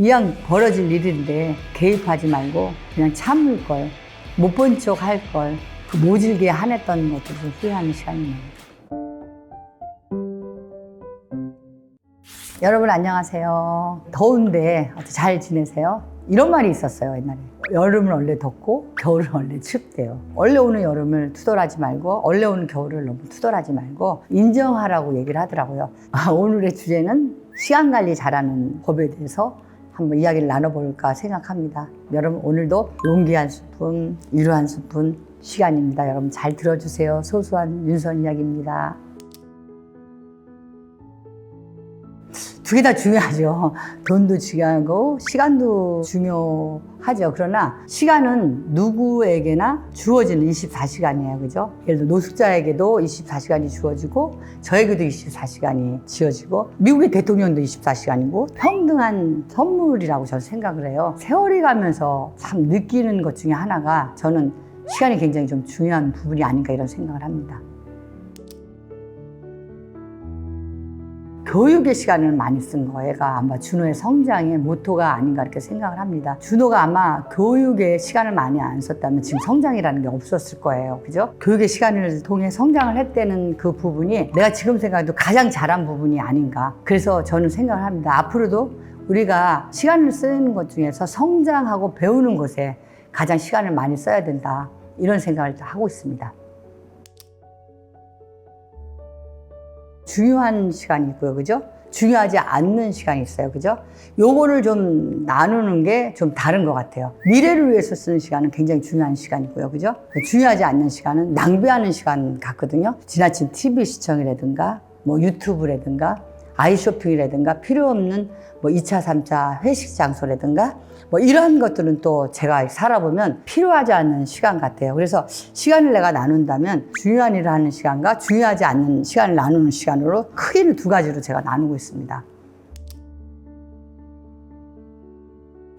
이왕 벌어질 일인데 개입하지 말고 그냥 참을 걸, 못 본 척 할 걸, 그 모질게 화냈던 것도 좀 후회하는 시간이네요. 여러분 안녕하세요. 더운데 잘 지내세요? 이런 말이 있었어요, 옛날에. 여름은 원래 덥고 겨울은 원래 춥대요. 원래 오는 여름을 투덜하지 말고 원래 오는 겨울을 너무 투덜하지 말고 인정하라고 얘기를 하더라고요. 오늘의 주제는 시간 관리 잘하는 법에 대해서 한번 이야기를 나눠볼까 생각합니다. 여러분 오늘도 용기 한 스푼, 위로 한 스푼 시간입니다. 여러분 잘 들어주세요. 소소한 윤선 이야기입니다. 두 개 다 중요하죠. 돈도 중요하고 시간도 중요하죠. 그러나 시간은 누구에게나 주어지는 24시간이에요. 그죠? 예를 들어 노숙자에게도 24시간이 주어지고 저에게도 24시간이 지어지고 미국의 대통령도 24시간이고 평등한 선물이라고 저는 생각을 해요. 세월이 가면서 참 느끼는 것 중에 하나가 저는 시간이 굉장히 좀 중요한 부분이 아닌가 이런 생각을 합니다. 교육의 시간을 많이 쓴 거가 아마 준호의 성장의 모토가 아닌가 이렇게 생각을 합니다. 준호가 아마 교육의 시간을 많이 안 썼다면 지금 성장이라는 게 없었을 거예요. 그죠? 교육의 시간을 통해 성장을 했다는 그 부분이 내가 지금 생각해도 가장 잘한 부분이 아닌가. 그래서 저는 생각을 합니다. 앞으로도 우리가 시간을 쓰는 것 중에서 성장하고 배우는 것에 가장 시간을 많이 써야 된다. 이런 생각을 하고 있습니다. 중요한 시간이 있고요. 그죠? 중요하지 않는 시간이 있어요. 그죠? 요거를 좀 나누는 게 좀 다른 것 같아요. 미래를 위해서 쓰는 시간은 굉장히 중요한 시간이고요. 그죠? 중요하지 않는 시간은 낭비하는 시간 같거든요. 지나친 TV 시청이라든가 뭐 유튜브라든가 아이쇼핑이라든가 필요 없는 뭐 2차, 3차 회식 장소라든가 뭐 이런 것들은 또 제가 살아보면 필요하지 않는 시간 같아요. 그래서 시간을 내가 나눈다면 중요한 일을 하는 시간과 중요하지 않는 시간을 나누는 시간으로 크게는 두 가지로 제가 나누고 있습니다.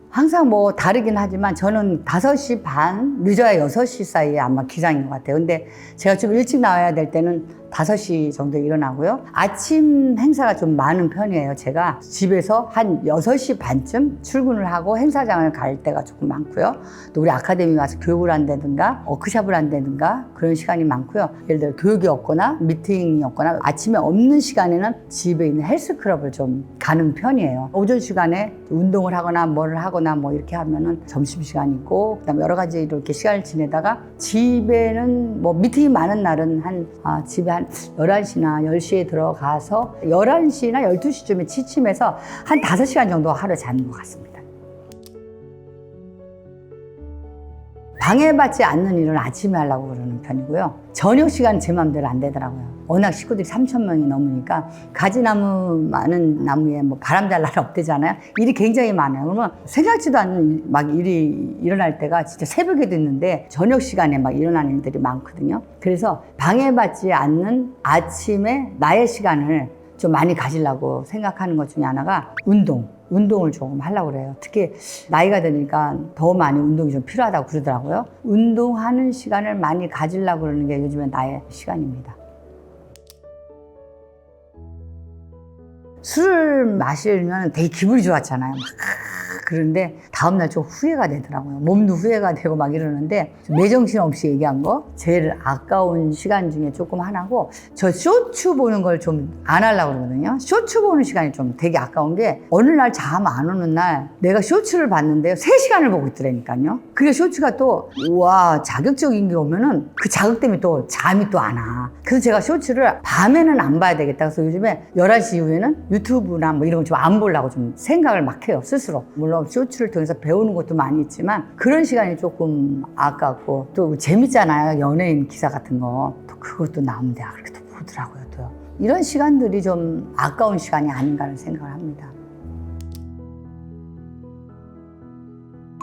항상 뭐 다르긴 하지만 저는 5시 반, 늦어야 6시 사이에 아마 기상인 것 같아요. 근데 제가 좀 일찍 나와야 될 때는 5시 정도에 일어나고요. 아침 행사가 좀 많은 편이에요. 제가 집에서 한 6시 반쯤 출근을 하고 행사장을 갈 때가 조금 많고요. 또 우리 아카데미 와서 교육을 한다든가 워크숍을 한다든가 그런 시간이 많고요. 예를 들어 교육이 없거나 미팅이 없거나 아침에 없는 시간에는 집에 있는 헬스클럽을 좀 가는 편이에요. 오전 시간에 운동을 하거나 뭐를 하거나 뭐 이렇게 하면은 점심시간이 있고 그다음에 여러 가지 이렇게 시간을 지내다가 집에는 뭐 미팅이 많은 날은 집에 한 11시나 10시에 들어가서 11시나 12시쯤에 취침해서 한 5시간 정도 하루 자는 것 같습니다. 방해받지 않는 일은 아침에 하려고 그러는 편이고요. 저녁 시간은 제 마음대로 안 되더라고요. 워낙 식구들이 3,000명이 넘으니까 가지나무 많은 나무에 뭐 바람 잘 날 없대잖아요. 일이 굉장히 많아요. 그러면 생각지도 않는 막 일이 일어날 때가 진짜 새벽에도 있는데 저녁 시간에 막 일어나는 일들이 많거든요. 그래서 방해받지 않는 아침에 나의 시간을 좀 많이 가지려고 생각하는 것 중에 하나가 운동을 조금 하려고 그래요. 특히 나이가 드니까 더 많이 운동이 좀 필요하다고 그러더라고요. 운동하는 시간을 많이 가지려고 그러는 게 요즘에 나의 시간입니다. 술을 마시면 되게 기분이 좋았잖아요. 그런데 다음날 좀 후회가 되더라고요. 몸도 후회가 되고 막 이러는데 매정신 없이 얘기한 거 제일 아까운 시간 중에 조금 하나고 저 쇼츠 보는 걸 좀 안 하려고 그러거든요. 쇼츠 보는 시간이 좀 되게 아까운 게 어느 날 잠 안 오는 날 내가 쇼츠를 봤는데요. 3시간을 보고 있더라니까요. 그게 쇼츠가 또 우와 자극적인 게 오면은 그 자극 때문에 또 잠이 또 안 와. 그래서 제가 쇼츠를 밤에는 안 봐야 되겠다. 그래서 요즘에 11시 이후에는 유튜브나 뭐 이런 거 좀 안 보려고 좀 생각을 막 해요. 스스로. 물론 쇼츠를 통해서 배우는 것도 많이 있지만 그런 시간이 조금 아깝고 또 재밌잖아요. 연예인 기사 같은 거. 또 그것도 나오면 내가 그렇게 또 보더라고요. 또 이런 시간들이 좀 아까운 시간이 아닌가 하는 생각을 합니다.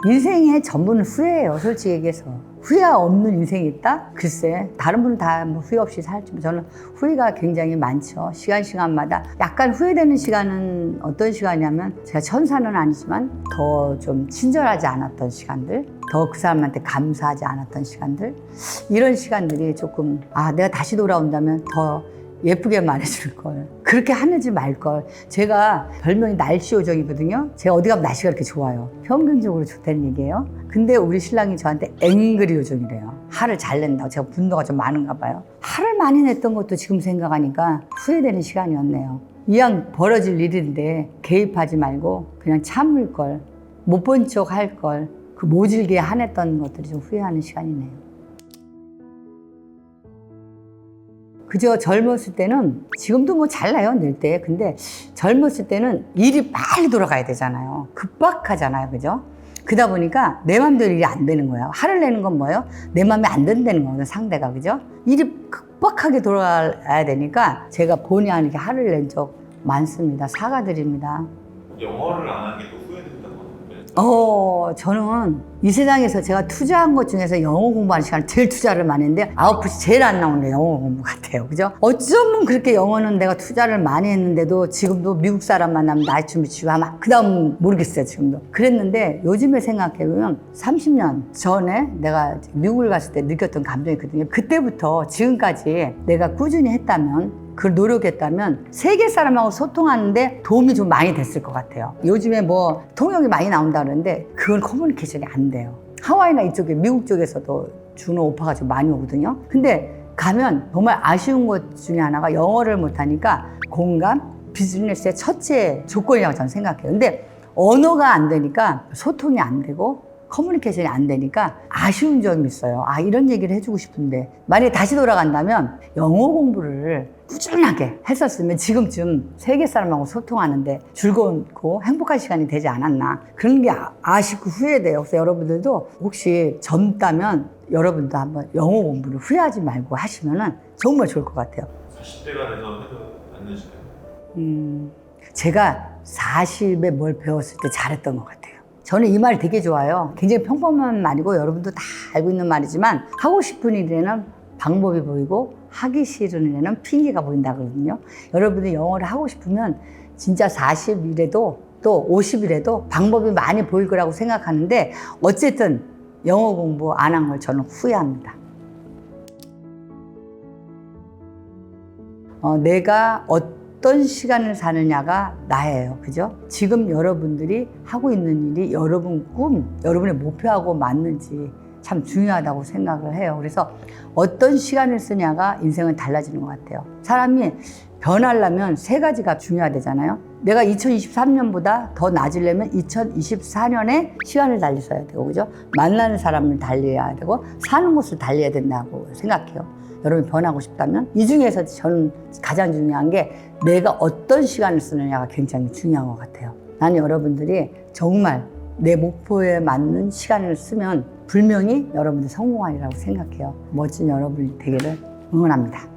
인생의 전부는 후회예요. 솔직히 얘기해서. 후회가 없는 인생이 있다? 글쎄 다른 분은 다 뭐 후회 없이 살지만 저는 후회가 굉장히 많죠. 시간마다 약간 후회되는 시간은 어떤 시간이냐면 제가 천사는 아니지만 더 좀 친절하지 않았던 시간들, 더 그 사람한테 감사하지 않았던 시간들, 이런 시간들이 조금 내가 다시 돌아온다면 더 예쁘게 말해줄 걸. 그렇게 하지 말 걸. 제가 별명이 날씨 요정이거든요. 제가 어디 가면 날씨가 이렇게 좋아요. 평균적으로 좋다는 얘기예요. 근데 우리 신랑이 저한테 앵그리 요정이래요. 화를 잘 낸다고. 제가 분노가 좀 많은가 봐요. 화를 많이 냈던 것도 지금 생각하니까 후회되는 시간이었네요. 이왕 벌어질 일인데 개입하지 말고 그냥 참을 걸. 못 본 척 할 걸. 그 모질게 화냈던 것들이 좀 후회하는 시간이네요. 그저 젊었을 때는, 지금도 뭐 잘나요, 늘 때. 근데 젊었을 때는 일이 빨리 돌아가야 되잖아요. 급박하잖아요, 그죠? 그러다 보니까 내 맘대로 일이 안 되는 거예요. 화를 내는 건 뭐예요? 내 맘에 안 든다는 거예요, 상대가, 그죠? 일이 급박하게 돌아가야 되니까 제가 본의 아니게 화를 낸 적 많습니다. 사과드립니다. 영어를 안 한 게 또 후회된다고 하는데. 저는 이 세상에서 제가 투자한 것 중에서 영어 공부하는 시간을 제일 투자를 많이 했는데 아웃풋이 제일 안 나오는 게 영어 공부 같아요. 그죠? 어쩌면 그렇게 영어는 내가 투자를 많이 했는데도 지금도 미국 사람 만나면 나이 좀 미치고 하면 그 다음 모르겠어요, 지금도. 그랬는데 요즘에 생각해보면 30년 전에 내가 미국을 갔을 때 느꼈던 감정이 있거든요. 그때부터 지금까지 내가 꾸준히 했다면, 그걸 노력했다면 세계 사람하고 소통하는데 도움이 좀 많이 됐을 것 같아요. 요즘에 뭐 통역이 많이 나온다 그러는데 그건 커뮤니케이션이 안 돼요. 하와이나 이쪽에 미국 쪽에서도 주는 오파가 좀 많이 오거든요. 근데 가면 정말 아쉬운 것 중에 하나가 영어를 못하니까 공감, 비즈니스의 첫째 조건이라고 저는 생각해요. 근데 언어가 안 되니까 소통이 안 되고 커뮤니케이션이 안 되니까 아쉬운 점이 있어요. 이런 얘기를 해주고 싶은데 만약에 다시 돌아간다면 영어 공부를 꾸준하게 했었으면 지금쯤 세계 사람하고 소통하는데 즐거웠고 행복한 시간이 되지 않았나, 그런 게 아쉽고 후회돼요. 그래서 여러분들도 혹시 젊다면 여러분도 한번 영어 공부를 후회하지 말고 하시면 정말 좋을 것 같아요. 40대가 돼서 해도 안 되실까요? 제가 40에 뭘 배웠을 때 잘했던 것 같아요. 저는 이 말 되게 좋아요. 굉장히 평범한 말이고 여러분도 다 알고 있는 말이지만 하고 싶은 일에는 방법이 보이고 하기 싫은 일에는 핑계가 보인다 그러거든요. 여러분이 영어를 하고 싶으면 진짜 40이라도 또 50이라도 방법이 많이 보일 거라고 생각하는데 어쨌든 영어 공부 안 한 걸 저는 후회합니다. 내가 어떤 시간을 사느냐가 나예요. 그죠? 지금 여러분들이 하고 있는 일이 여러분 꿈, 여러분의 목표하고 맞는지 참 중요하다고 생각을 해요. 그래서 어떤 시간을 쓰냐가 인생은 달라지는 것 같아요. 사람이 변하려면 세 가지가 중요하대잖아요. 내가 2023년보다 더 나아지려면 2024년에 시간을 달리셔야 되고, 그죠? 만나는 사람을 달려야 되고, 사는 곳을 달려야 된다고 생각해요. 여러분이 변하고 싶다면 이 중에서 저는 가장 중요한 게 내가 어떤 시간을 쓰느냐가 굉장히 중요한 것 같아요. 나는 여러분들이 정말 내 목표에 맞는 시간을 쓰면 분명히 여러분들 성공하리라고 생각해요. 멋진 여러분이 되기를 응원합니다.